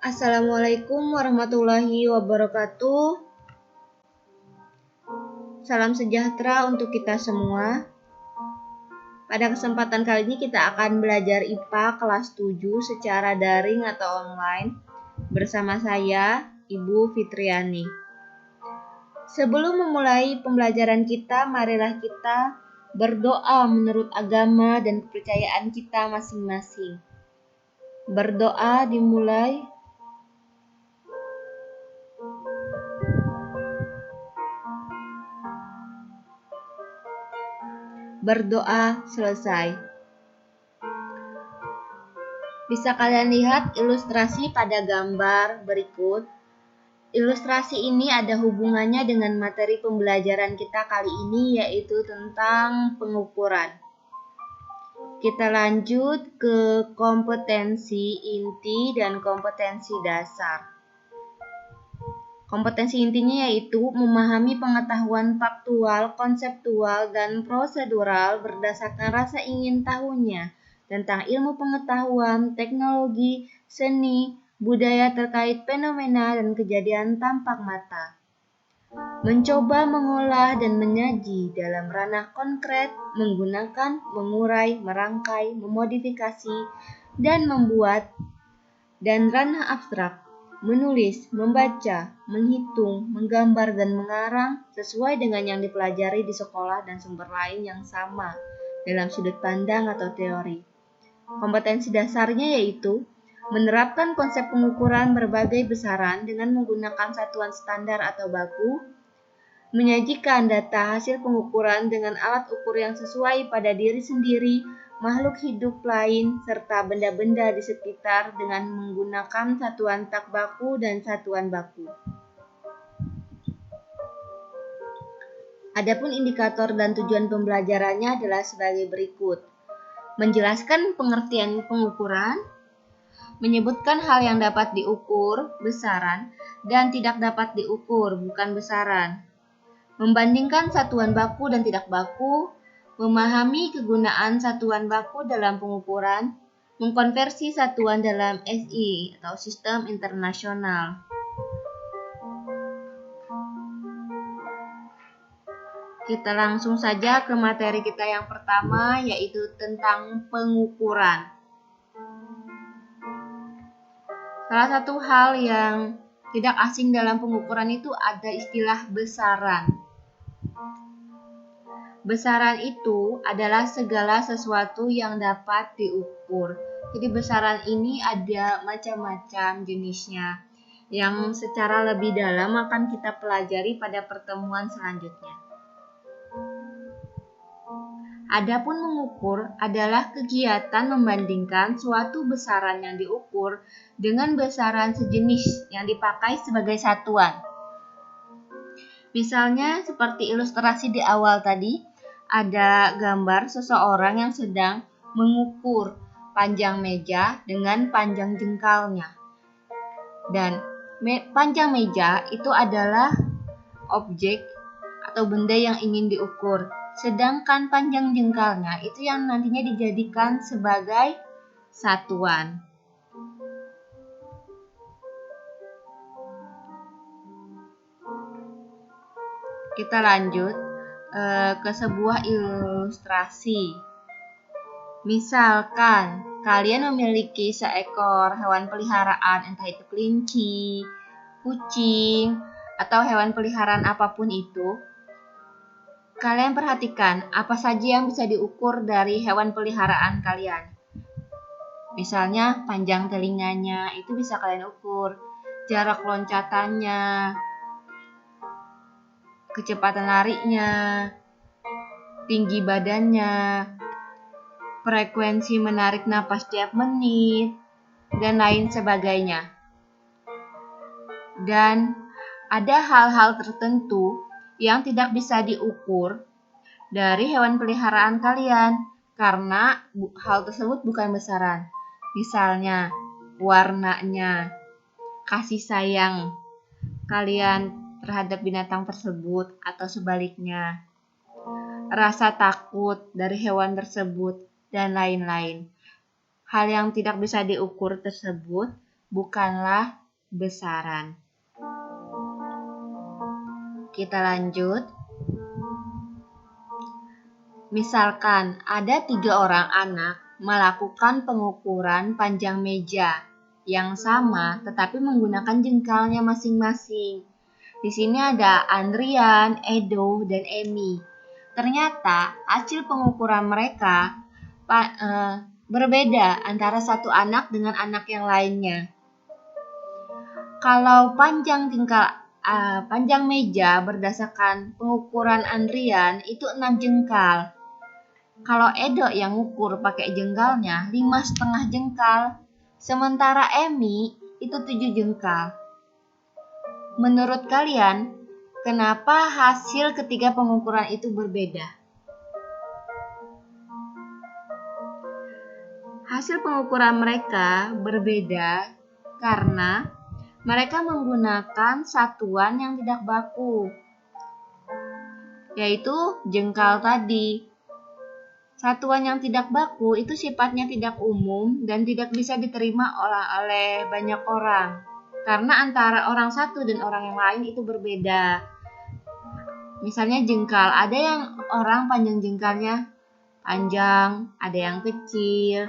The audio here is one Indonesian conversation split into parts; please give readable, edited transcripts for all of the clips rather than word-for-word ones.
Assalamualaikum warahmatullahi wabarakatuh. Salam sejahtera untuk kita semua. Pada kesempatan kali ini kita akan belajar IPA kelas 7 secara daring atau online bersama saya, Ibu Fitriani. Sebelum memulai pembelajaran kita, marilah kita berdoa menurut agama dan kepercayaan kita masing-masing. Berdoa dimulai. Berdoa selesai. Bisa kalian lihat ilustrasi pada gambar berikut. Ilustrasi ini ada hubungannya dengan materi pembelajaran kita kali ini, yaitu tentang pengukuran. Kita lanjut ke kompetensi inti dan kompetensi dasar. Kompetensi intinya yaitu memahami pengetahuan faktual, konseptual, dan prosedural berdasarkan rasa ingin tahunya tentang ilmu pengetahuan, teknologi, seni, budaya terkait fenomena dan kejadian tampak mata. Mencoba mengolah dan menyaji dalam ranah konkret, menggunakan, mengurai, merangkai, memodifikasi, dan membuat, dan ranah abstrak. Menulis, membaca, menghitung, menggambar, dan mengarang sesuai dengan yang dipelajari di sekolah dan sumber lain yang sama dalam sudut pandang atau teori. Kompetensi dasarnya yaitu menerapkan konsep pengukuran berbagai besaran dengan menggunakan satuan standar atau baku, menyajikan data hasil pengukuran dengan alat ukur yang sesuai pada diri sendiri, makhluk hidup lain, serta benda-benda di sekitar dengan menggunakan satuan tak baku dan satuan baku. Adapun indikator dan tujuan pembelajarannya adalah sebagai berikut. Menjelaskan pengertian pengukuran, menyebutkan hal yang dapat diukur, besaran, dan tidak dapat diukur, bukan besaran. Membandingkan satuan baku dan tidak baku, memahami kegunaan satuan baku dalam pengukuran, mengkonversi satuan dalam SI atau sistem internasional. Kita langsung saja ke materi kita yang pertama, yaitu tentang pengukuran. Salah satu hal yang tidak asing dalam pengukuran itu ada istilah besaran. Besaran itu adalah segala sesuatu yang dapat diukur. Jadi besaran ini ada macam-macam jenisnya yang secara lebih dalam akan kita pelajari pada pertemuan selanjutnya. Adapun mengukur adalah kegiatan membandingkan suatu besaran yang diukur dengan besaran sejenis yang dipakai sebagai satuan. Misalnya seperti ilustrasi di awal tadi, ada gambar seseorang yang sedang mengukur panjang meja dengan panjang jengkalnya. Dan panjang meja itu adalah objek atau benda yang ingin diukur. Sedangkan panjang jengkalnya itu yang nantinya dijadikan sebagai satuan. Kita lanjut ke sebuah ilustrasi. Misalkan kalian memiliki seekor hewan peliharaan, entah itu kelinci, kucing, atau hewan peliharaan apapun itu. Kalian perhatikan apa saja yang bisa diukur dari hewan peliharaan kalian. Misalnya panjang telinganya itu bisa kalian ukur, jarak loncatannya, kecepatan larinya, tinggi badannya, frekuensi menarik napas tiap menit, dan lain sebagainya. Dan ada hal-hal tertentu yang tidak bisa diukur dari hewan peliharaan kalian karena hal tersebut bukan besaran. Misalnya warnanya, kasih sayang kalian terhadap binatang tersebut atau sebaliknya, rasa takut dari hewan tersebut, dan lain-lain. Hal yang tidak bisa diukur tersebut bukanlah besaran. Kita lanjut. Misalkan ada 3 orang anak melakukan pengukuran panjang meja yang sama tetapi menggunakan jengkalnya masing-masing. Di sini ada Andrian, Edo, dan Emi. Ternyata hasil pengukuran mereka berbeda antara satu anak dengan anak yang lainnya. Kalau panjang meja berdasarkan pengukuran Andrian itu 6 jengkal. Kalau Edo yang ngukur pakai jengkalnya 5,5 jengkal. Sementara Emi itu 7 jengkal. Menurut kalian, kenapa hasil ketiga pengukuran itu berbeda? Hasil pengukuran mereka berbeda karena mereka menggunakan satuan yang tidak baku, yaitu jengkal tadi. Satuan yang tidak baku itu sifatnya tidak umum dan tidak bisa diterima oleh banyak orang. Karena antara orang satu dan orang yang lain itu berbeda. Misalnya jengkal, ada yang orang panjang jengkalnya panjang, ada yang kecil.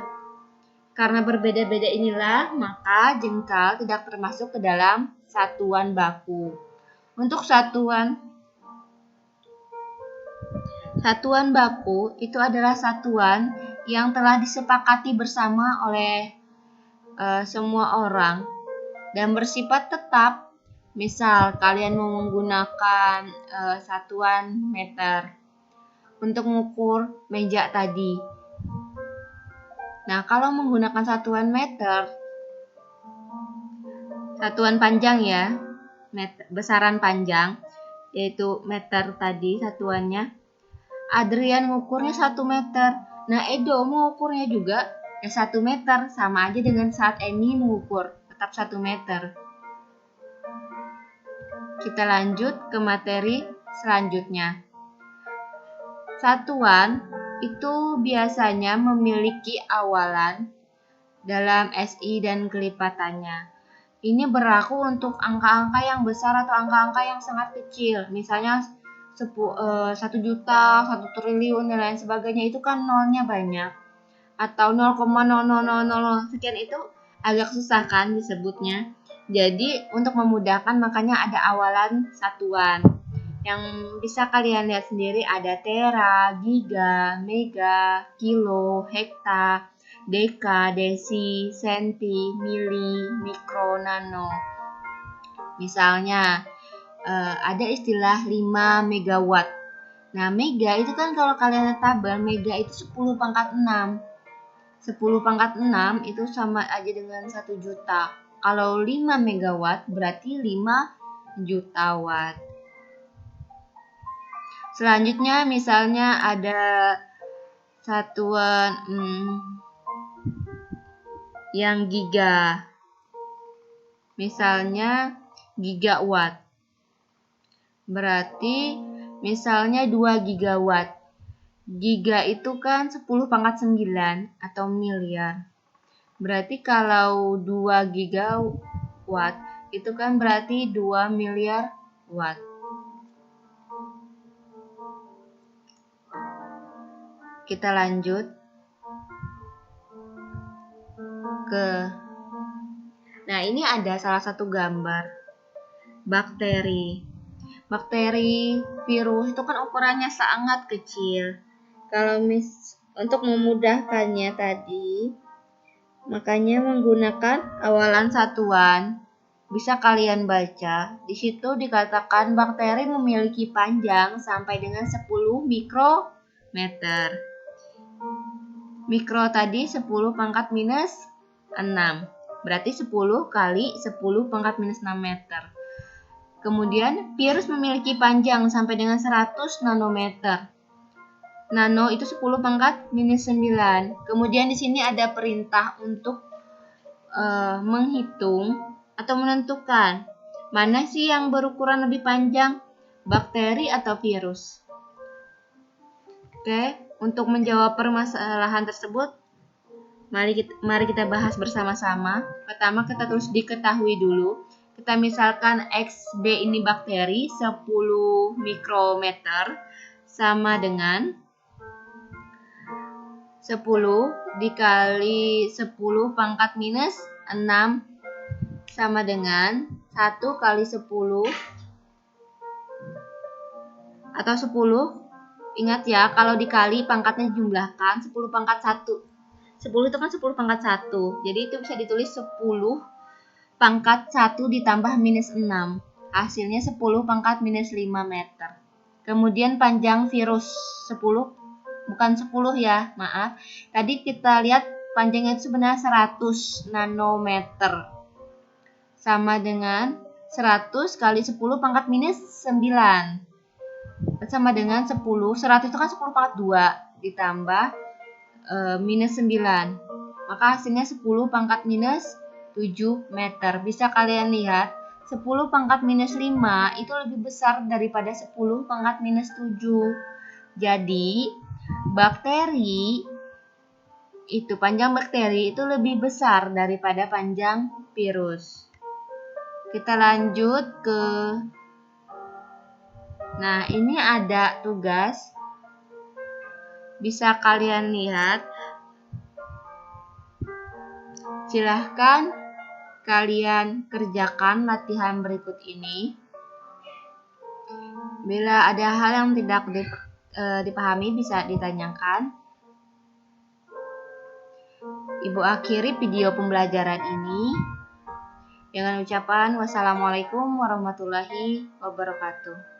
Karena berbeda-beda inilah, maka jengkal tidak termasuk ke dalam satuan baku. Untuk satuan baku itu adalah satuan yang telah disepakati bersama oleh semua orang dan bersifat tetap. Misal kalian mau menggunakan satuan meter untuk mengukur meja tadi. Nah, kalau menggunakan satuan meter, satuan panjang ya, besaran panjang, yaitu meter tadi satuannya. Adrian mengukurnya 1 meter. Nah, Edo mengukurnya juga 1 meter. Sama aja dengan saat Emi mengukur, tetap 1 meter. Kita lanjut ke materi selanjutnya. Satuan itu biasanya memiliki awalan dalam SI dan kelipatannya. Ini berlaku untuk angka-angka yang besar atau angka-angka yang sangat kecil. Misalnya 1 juta, 1 triliun, dan lain sebagainya, itu kan nolnya banyak. Atau 0,0000 sekian itu agak susah kan disebutnya. Jadi untuk memudahkan makanya ada awalan satuan. Yang bisa kalian lihat sendiri ada tera, giga, mega, kilo, hekta, deka, desi, senti, mili, mikro, nano. Misalnya ada istilah 5 megawatt. Nah, mega itu kan kalau kalian lihat tabel, mega itu 10 pangkat 6. 10 pangkat 6 itu sama aja dengan 1 juta. Kalau 5 megawatt berarti 5 juta watt. Selanjutnya misalnya ada satuan yang giga. Misalnya gigawatt. Berarti misalnya 2 gigawatt. Giga itu kan 10 pangkat 9 atau miliar. Berarti kalau 2 gigawatt itu kan berarti 2 miliar watt. Kita lanjut ke. Nah, ini ada salah satu gambar bakteri. Bakteri, virus itu kan ukurannya sangat kecil. Kalau untuk memudahkannya tadi, makanya menggunakan awalan satuan. Bisa kalian baca, di situ dikatakan bakteri memiliki panjang sampai dengan 10 mikrometer. Mikro tadi 10 pangkat minus 6. Berarti 10 kali 10 pangkat minus 6 meter. Kemudian virus memiliki panjang sampai dengan 100 nanometer. Nano itu 10 pangkat minus 9. Kemudian di sini ada perintah untuk menghitung atau menentukan mana sih yang berukuran lebih panjang, bakteri atau virus. Oke, untuk menjawab permasalahan tersebut, Mari kita bahas bersama-sama. Pertama kita tulis diketahui dulu. Kita misalkan XB ini bakteri 10 mikrometer sama dengan 10 dikali 10 pangkat minus 6 sama dengan 1 kali 10 atau 10. Ingat ya, kalau dikali pangkatnya jumlahkan 10 pangkat 1. 10 itu kan 10 pangkat 1. Jadi itu bisa ditulis 10 pangkat 1 ditambah minus 6. Hasilnya 10 pangkat minus 5 meter. Kemudian panjang virus 10, bukan 10 ya, maaf. Tadi kita lihat panjangnya itu sebenarnya 100 nanometer. Sama dengan 100 kali 10 pangkat minus 9. Sama dengan 10. 100 itu kan 10 pangkat 2 ditambah minus 9, maka hasilnya 10 pangkat minus 7 meter. Bisa kalian lihat 10 pangkat minus 5 itu lebih besar daripada 10 pangkat minus 7. Jadi bakteri itu, panjang bakteri itu lebih besar daripada panjang virus. Kita lanjut ke, nah ini ada tugas. Bisa kalian lihat. Silahkan kalian kerjakan latihan berikut ini. Bila ada hal yang tidak dipahami bisa ditanyakan. Ibu akhiri video pembelajaran ini dengan ucapan wassalamualaikum warahmatullahi wabarakatuh.